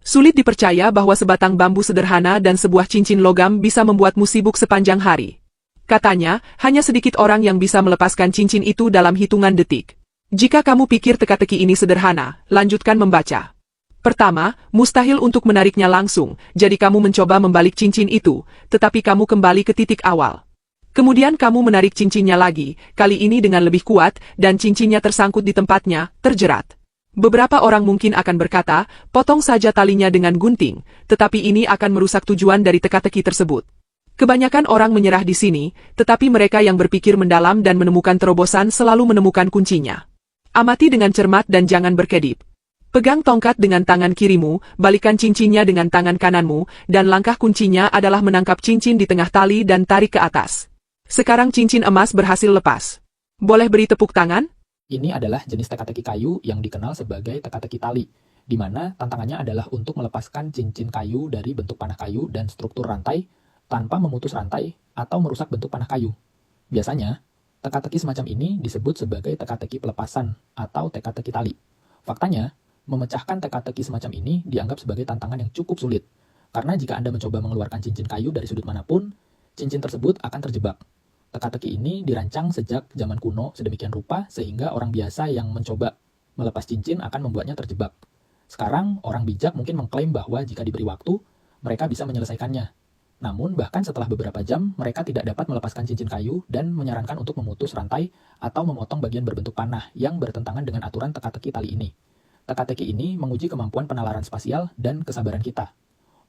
Sulit dipercaya bahwa sebatang bambu sederhana dan sebuah cincin logam bisa membuatmu sibuk sepanjang hari. Katanya, hanya sedikit orang yang bisa melepaskan cincin itu dalam hitungan detik. Jika kamu pikir teka-teki ini sederhana, lanjutkan membaca. Pertama, mustahil untuk menariknya langsung, jadi kamu mencoba membalik cincin itu, tetapi kamu kembali ke titik awal. Kemudian kamu menarik cincinnya lagi, kali ini dengan lebih kuat, dan cincinnya tersangkut di tempatnya, terjerat. Beberapa orang mungkin akan berkata, potong saja talinya dengan gunting, tetapi ini akan merusak tujuan dari teka-teki tersebut. Kebanyakan orang menyerah di sini, tetapi mereka yang berpikir mendalam dan menemukan terobosan selalu menemukan kuncinya. Amati dengan cermat dan jangan berkedip. Pegang tongkat dengan tangan kirimu, balikan cincinnya dengan tangan kananmu, dan langkah kuncinya adalah menangkap cincin di tengah tali dan tarik ke atas. Sekarang cincin emas berhasil lepas. Boleh beri tepuk tangan? Ini adalah jenis teka-teki kayu yang dikenal sebagai teka-teki tali, di mana tantangannya adalah untuk melepaskan cincin kayu dari bentuk panah kayu dan struktur rantai tanpa memutus rantai atau merusak bentuk panah kayu. Biasanya, teka-teki semacam ini disebut sebagai teka-teki pelepasan atau teka-teki tali. Faktanya, memecahkan teka-teki semacam ini dianggap sebagai tantangan yang cukup sulit, karena jika Anda mencoba mengeluarkan cincin kayu dari sudut manapun, cincin tersebut akan terjebak. Teka-teki ini dirancang sejak zaman kuno sedemikian rupa sehingga orang biasa yang mencoba melepas cincin akan membuatnya terjebak. Sekarang, orang bijak mungkin mengklaim bahwa jika diberi waktu, mereka bisa menyelesaikannya. Namun, bahkan setelah beberapa jam, mereka tidak dapat melepaskan cincin kayu dan menyarankan untuk memutus rantai atau memotong bagian berbentuk panah yang bertentangan dengan aturan teka-teki tali ini. Teka-teki ini menguji kemampuan penalaran spasial dan kesabaran kita.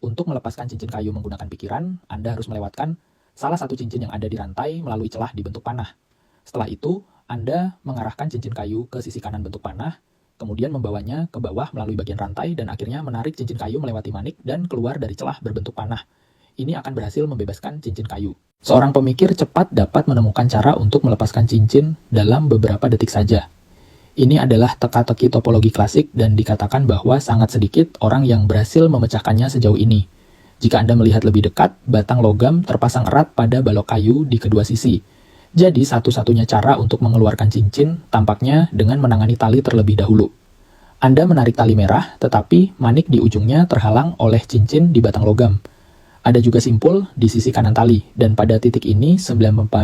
Untuk melepaskan cincin kayu menggunakan pikiran, Anda harus melewatkan salah satu cincin yang ada di rantai melalui celah di bentuk panah. Setelah itu, Anda mengarahkan cincin kayu ke sisi kanan bentuk panah, kemudian membawanya ke bawah melalui bagian rantai dan akhirnya menarik cincin kayu melewati manik dan keluar dari celah berbentuk panah. Ini akan berhasil membebaskan cincin kayu. Seorang pemikir cepat dapat menemukan cara untuk melepaskan cincin dalam beberapa detik saja. Ini adalah teka-teki topologi klasik dan dikatakan bahwa sangat sedikit orang yang berhasil memecahkannya sejauh ini. Jika Anda melihat lebih dekat, batang logam terpasang erat pada balok kayu di kedua sisi. Jadi satu-satunya cara untuk mengeluarkan cincin tampaknya dengan menangani tali terlebih dahulu. Anda menarik tali merah, tetapi manik di ujungnya terhalang oleh cincin di batang logam. Ada juga simpul di sisi kanan tali, dan pada titik ini 99%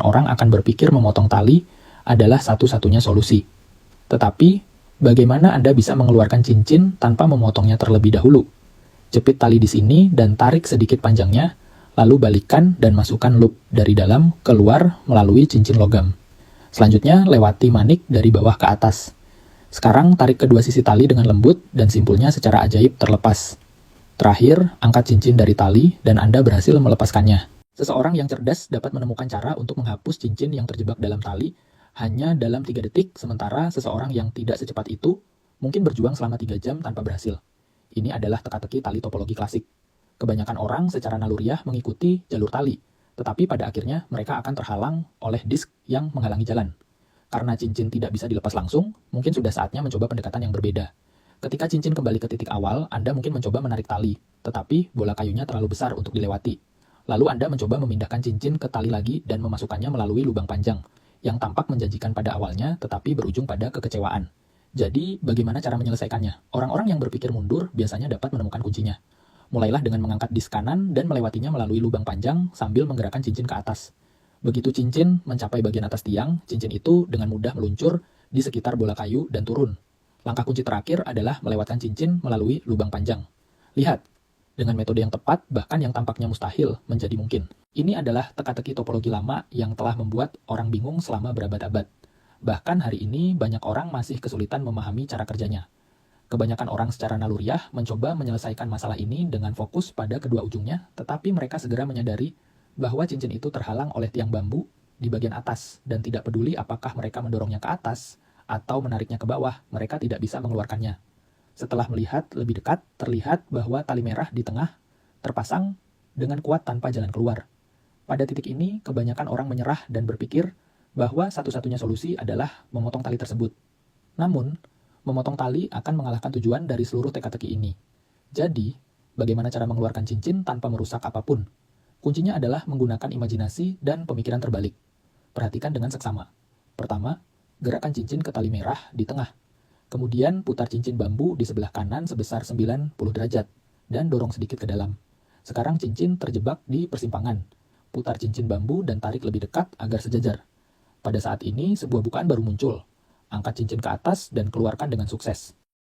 orang akan berpikir memotong tali adalah satu-satunya solusi. Tetapi, bagaimana Anda bisa mengeluarkan cincin tanpa memotongnya terlebih dahulu? Jepit tali di sini dan tarik sedikit panjangnya, lalu balikkan dan masukkan loop dari dalam keluar melalui cincin logam. Selanjutnya, lewati manik dari bawah ke atas. Sekarang tarik kedua sisi tali dengan lembut dan simpulnya secara ajaib terlepas. Terakhir, angkat cincin dari tali dan Anda berhasil melepaskannya. Seseorang yang cerdas dapat menemukan cara untuk menghapus cincin yang terjebak dalam tali hanya dalam 3 detik, sementara seseorang yang tidak secepat itu mungkin berjuang selama 3 jam tanpa berhasil. Ini adalah teka-teki tali topologi klasik. Kebanyakan orang secara naluriah mengikuti jalur tali, tetapi pada akhirnya mereka akan terhalang oleh disk yang menghalangi jalan. Karena cincin tidak bisa dilepas langsung, mungkin sudah saatnya mencoba pendekatan yang berbeda. Ketika cincin kembali ke titik awal, Anda mungkin mencoba menarik tali, tetapi bola kayunya terlalu besar untuk dilewati. Lalu Anda mencoba memindahkan cincin ke tali lagi dan memasukkannya melalui lubang panjang, yang tampak menjanjikan pada awalnya tetapi berujung pada kekecewaan. Jadi, bagaimana cara menyelesaikannya? Orang-orang yang berpikir mundur biasanya dapat menemukan kuncinya. Mulailah dengan mengangkat disk kanan dan melewatinya melalui lubang panjang sambil menggerakkan cincin ke atas. Begitu cincin mencapai bagian atas tiang, cincin itu dengan mudah meluncur di sekitar bola kayu dan turun. Langkah kunci terakhir adalah melewatkan cincin melalui lubang panjang. Lihat, dengan metode yang tepat, bahkan yang tampaknya mustahil menjadi mungkin. Ini adalah teka-teki topologi lama yang telah membuat orang bingung selama berabad-abad. Bahkan hari ini banyak orang masih kesulitan memahami cara kerjanya. Kebanyakan orang secara naluriah mencoba menyelesaikan masalah ini dengan fokus pada kedua ujungnya, tetapi mereka segera menyadari bahwa cincin itu terhalang oleh tiang bambu di bagian atas, dan tidak peduli apakah mereka mendorongnya ke atas atau menariknya ke bawah, mereka tidak bisa mengeluarkannya. Setelah melihat lebih dekat, terlihat bahwa tali merah di tengah terpasang dengan kuat tanpa jalan keluar. Pada titik ini, kebanyakan orang menyerah dan berpikir bahwa satu-satunya solusi adalah memotong tali tersebut. Namun, memotong tali akan mengalahkan tujuan dari seluruh teka-teki ini. Jadi, bagaimana cara mengeluarkan cincin tanpa merusak apapun? Kuncinya adalah menggunakan imajinasi dan pemikiran terbalik. Perhatikan dengan seksama. Pertama, gerakan cincin ke tali merah di tengah. Kemudian putar cincin bambu di sebelah kanan sebesar 90 derajat, dan dorong sedikit ke dalam. Sekarang cincin terjebak di persimpangan. Putar cincin bambu dan tarik lebih dekat agar sejajar. Pada saat ini, sebuah bukaan baru muncul. Angkat cincin ke atas dan keluarkan dengan sukses.